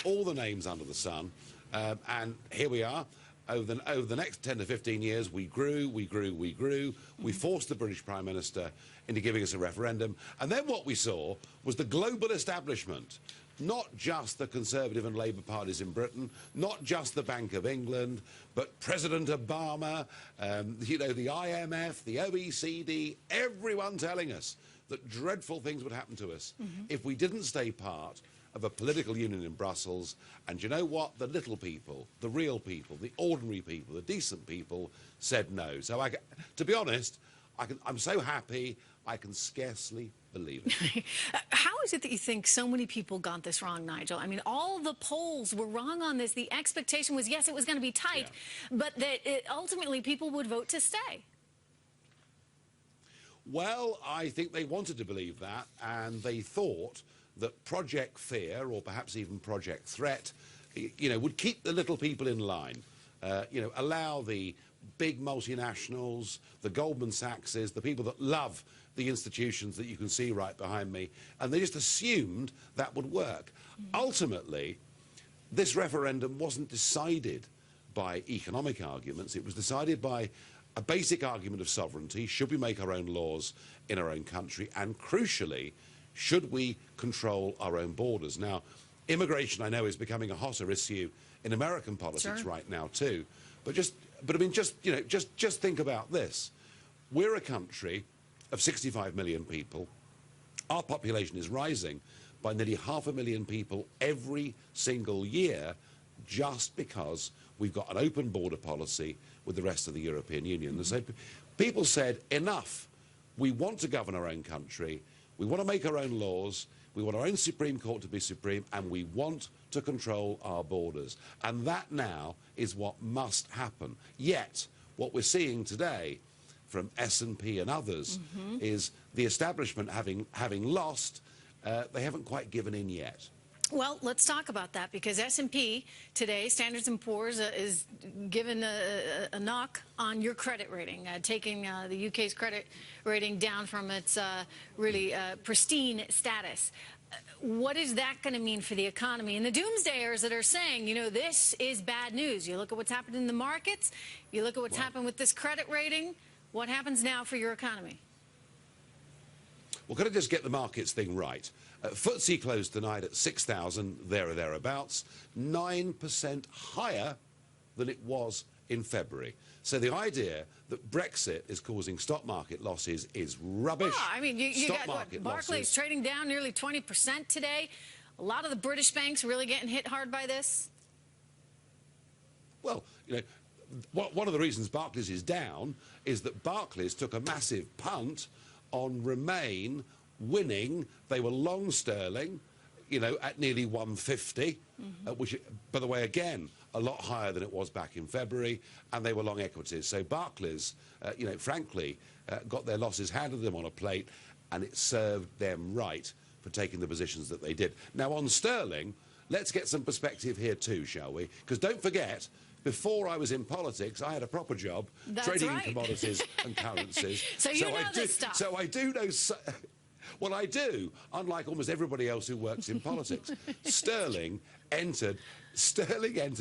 all the names under the sun, and here we are. Over the next 10 to 15 years, we grew. We forced the British Prime Minister into giving us a referendum. And then what we saw was the global establishment, not just the Conservative and Labour parties in Britain, not just the Bank of England, but President Obama, you know, the IMF, the OECD, everyone telling us that dreadful things would happen to us if we didn't stay part of a political union in Brussels. And you know what? The little people, the real people, the ordinary people, the decent people said no. So to be honest, I'm so happy I can scarcely believe it. How is it that you think so many people got this wrong, Nigel? I mean, all the polls were wrong on this. The expectation was, yes, it was going to be tight, but that ultimately people would vote to stay. Well, I think they wanted to believe that, and they thought that Project Fear, or perhaps even Project Threat, you know, would keep the little people in line, you know, allow the big multinationals, the Goldman Sachses, the people that love the institutions that you can see right behind me, and they just assumed that would work. Ultimately, this referendum wasn't decided by economic arguments. It was decided by a basic argument of sovereignty. Should we make our own laws in our own country? And crucially, should we control our own borders? Now, immigration, I know, is becoming a hotter issue in American politics right now too. But I mean, just think about this. We're a country of 65 million people. Our population is rising by nearly 500,000 people every single year, just because we've got an open border policy with the rest of the European Union. And so people said, enough. We want to govern our own country. We want to make our own laws. We want our own Supreme Court to be supreme, and we want to control our borders. And that now is what must happen. Yet, what we're seeing today from S&P and others is the establishment having lost, they haven't quite given in yet. Well, let's talk about that, because S&P today, Standards & Poor's, is given a knock on your credit rating, taking the UK's credit rating down from its really pristine status. What is that going to mean for the economy? And the doomsdayers that are saying, you know, this is bad news. You look at what's happened in the markets, you look at what's happened with this credit rating. What happens now for your economy? Well, can I just get the markets thing right? FTSE closed tonight at 6,000, there or thereabouts, 9% higher than it was in February. So the idea that Brexit is causing stock market losses is rubbish. Oh, I mean, you got Barclays trading down nearly 20% today. A lot of the British banks really getting hit hard by this. Well, you know, one of the reasons Barclays is down is that Barclays took a massive punt on Remain winning. They were long sterling, you know, at nearly 150, which, by the way, again, a lot higher than it was back in February, and they were long equities. So Barclays, you know, frankly, got their losses handed to them on a plate, and it served them right for taking the positions that they did. Now, on sterling, let's get some perspective here too, shall we? Because don't forget, before I was in politics, I had a proper job trading in commodities and currencies. So you know this stuff. So I do know. Well, I do, unlike almost everybody else who works in politics. Sterling entered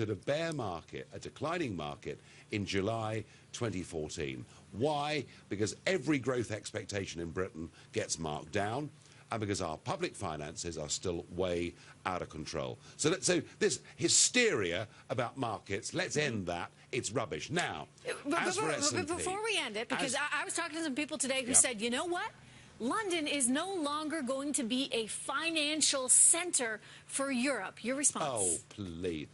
a bear market, a declining market, in July 2014. Why? Because every growth expectation in Britain gets marked down, and because our public finances are still way out of control. So this hysteria about markets, let's end that. It's rubbish. Now, before we end it, because I was talking to some people today who said, you know what? London is no longer going to be a financial center for Europe. Your response? Oh, please.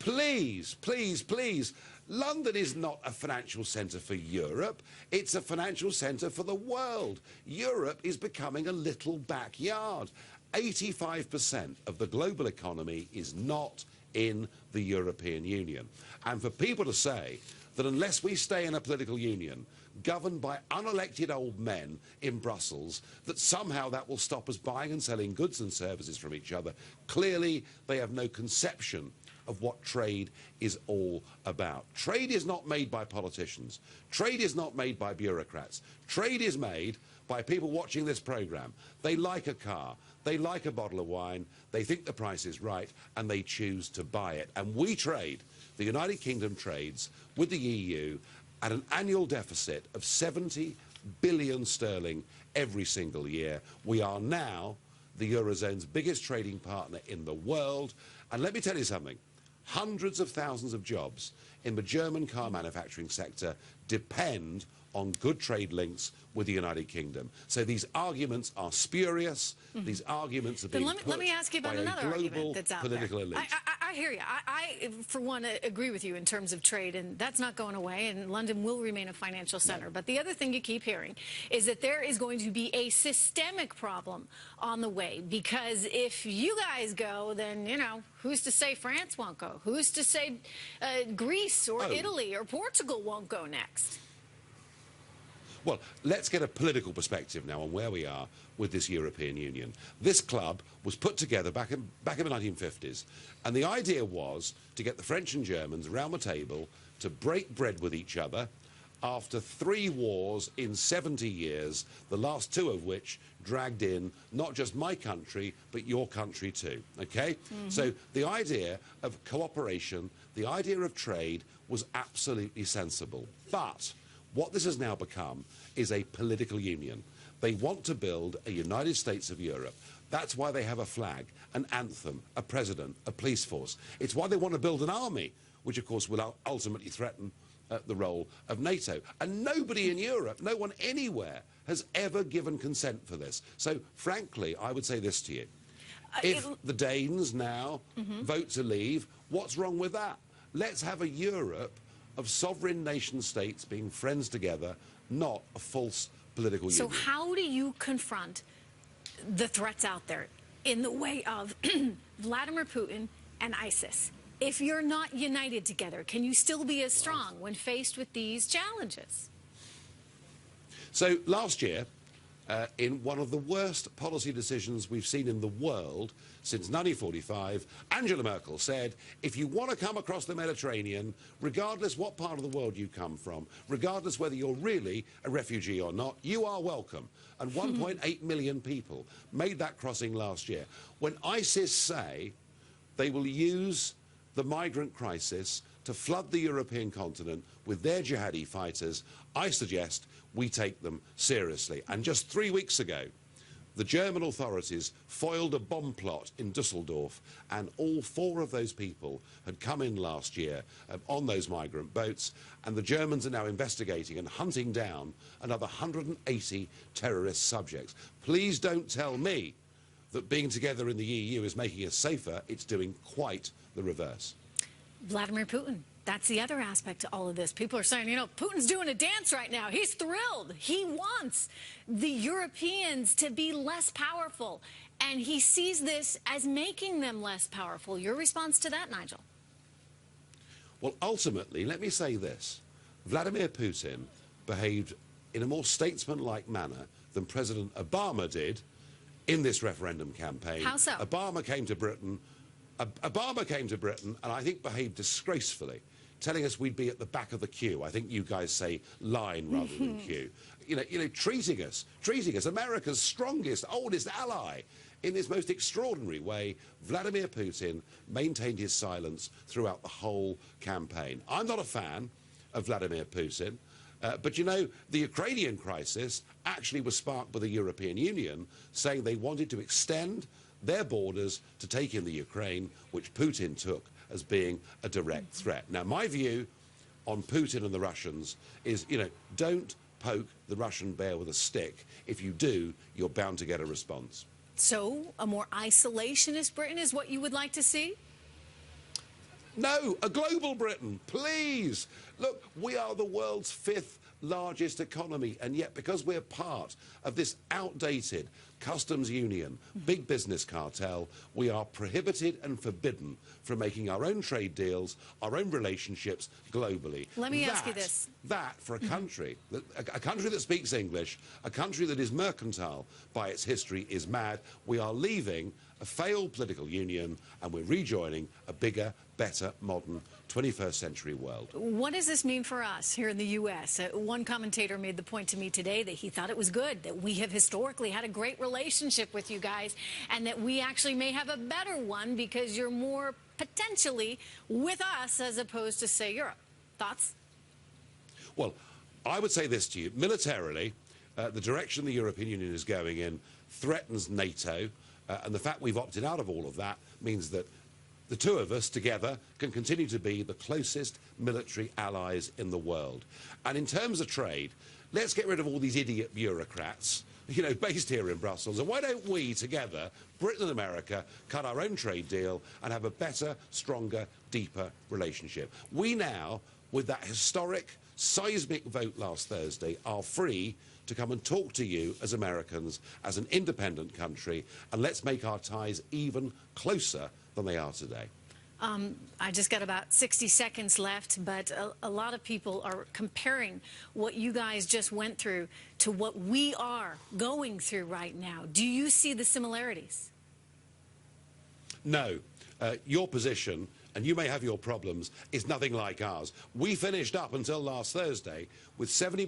Please, please, please. London is not a financial centre for Europe. It's a financial centre for the world. Europe is becoming a little backyard. 85% of the global economy is not in the European Union. And for people to say that unless we stay in a political union governed by unelected old men in Brussels, that somehow that will stop us buying and selling goods and services from each other, clearly they have no conception of what trade is all about. Trade is not made by politicians. Trade is not made by bureaucrats. Trade is made by people watching this program. They like a car. They like a bottle of wine, they think the price is right, and they choose to buy it. And we trade, the United Kingdom trades with the EU at an annual deficit of 70 billion sterling every single year. We are now the Eurozone's biggest trading partner in the world. And let me tell you something, hundreds of thousands of jobs in the German car manufacturing sector depend on good trade links with the United Kingdom. So these arguments are spurious. These arguments are being put let me ask you about by another a global argument that's out political there. elite. I hear you. I, for one, agree with you in terms of trade, and that's not going away, and London will remain a financial center. No. But the other thing you keep hearing is that there is going to be a systemic problem on the way, because if you guys go, then, you know, who's to say France won't go? Who's to say Greece or Italy or Portugal won't go next? Well, let's get a political perspective now on where we are with this European Union. This club was put together back in the 1950s, and the idea was to get the French and Germans around the table to break bread with each other after 3 wars in 70 years, the last 2 of which dragged in not just my country, but your country too, okay? So the idea of cooperation, the idea of trade was absolutely sensible. But what this has now become is a political union. They want to build a United States of Europe. That's why they have a flag, an anthem, a president, a police force. It's why they want to build an army, which of course will ultimately threaten the role of NATO. And nobody in Europe, no one anywhere, has ever given consent for this. So frankly, I would say this to you. If the Danes now vote to leave, what's wrong with that? Let's have a Europe of sovereign nation states being friends together, not a false political union. So how do you confront the threats out there in the way of Vladimir Putin and ISIS? If you're not united together, can you still be as strong when faced with these challenges? So last year, in one of the worst policy decisions we've seen in the world since 1945, Angela Merkel said, if you want to come across the Mediterranean, regardless what part of the world you come from, regardless whether you're really a refugee or not, you are welcome. And 1.8 million people made that crossing last year. When ISIS say they will use the migrant crisis to flood the European continent with their jihadi fighters, I suggest we take them seriously. And just 3 weeks ago, the German authorities foiled a bomb plot in Dusseldorf, and all 4 of those people had come in last year on those migrant boats, and the Germans are now investigating and hunting down another 180 terrorist subjects. Please don't tell me that being together in the EU is making us safer. It's doing quite the reverse. Vladimir Putin. That's the other aspect to all of this. People are saying, you know, Putin's doing a dance right now. He's thrilled. He wants the Europeans to be less powerful, and he sees this as making them less powerful. Your response to that, Nigel? Well, ultimately, let me say this. Vladimir Putin behaved in a more statesman-like manner than President Obama did in this referendum campaign. How so? Obama came to Britain, and I think behaved disgracefully, telling us we'd be at the back of the queue. I think you guys say line rather than queue. You know, treating us, America's strongest, oldest ally. In this most extraordinary way, Vladimir Putin maintained his silence throughout the whole campaign. I'm not a fan of Vladimir Putin, but you know, the Ukrainian crisis actually was sparked by the European Union saying they wanted to extend their borders to take in the Ukraine, which Putin took as being a direct threat. Now, my view on Putin and the Russians is, you know, don't poke the Russian bear with a stick. If you do, you're bound to get a response. So, a more isolationist Britain is what you would like to see? No, a global Britain, please. Look, we are the world's 5th largest economy, and yet because we're part of this outdated customs union, big business cartel, we are prohibited and forbidden from making our own trade deals, our own relationships globally. Let me ask you this. That for a country, a country that speaks English, a country that is mercantile by its history, is mad. We are leaving a failed political union and we're rejoining a bigger, better, modern 21st century world. What does this mean for us here in the U.S.? One commentator made the point to me today that he thought it was good that we have historically had a great relationship relationship with you guys, and that we actually may have a better one because you're more potentially with us as opposed to, say, Europe. Thoughts? Well, I would say this to you. Militarily, the direction the European Union is going in threatens NATO, and the fact we've opted out of all of that means that the two of us together can continue to be the closest military allies in the world. And in terms of trade, let's get rid of all these idiot bureaucrats, you know, based here in Brussels. And why don't we together, Britain and America, cut our own trade deal and have a better, stronger, deeper relationship? We now, with that historic, seismic vote last Thursday, are free to come and talk to you as Americans, as an independent country, and let's make our ties even closer than they are today. I just got about 60 seconds left, but a lot of people are comparing what you guys just went through to what we are going through right now. Do you see the similarities? No. Your position, and you may have your problems, is nothing like ours. We finished up until last Thursday with 70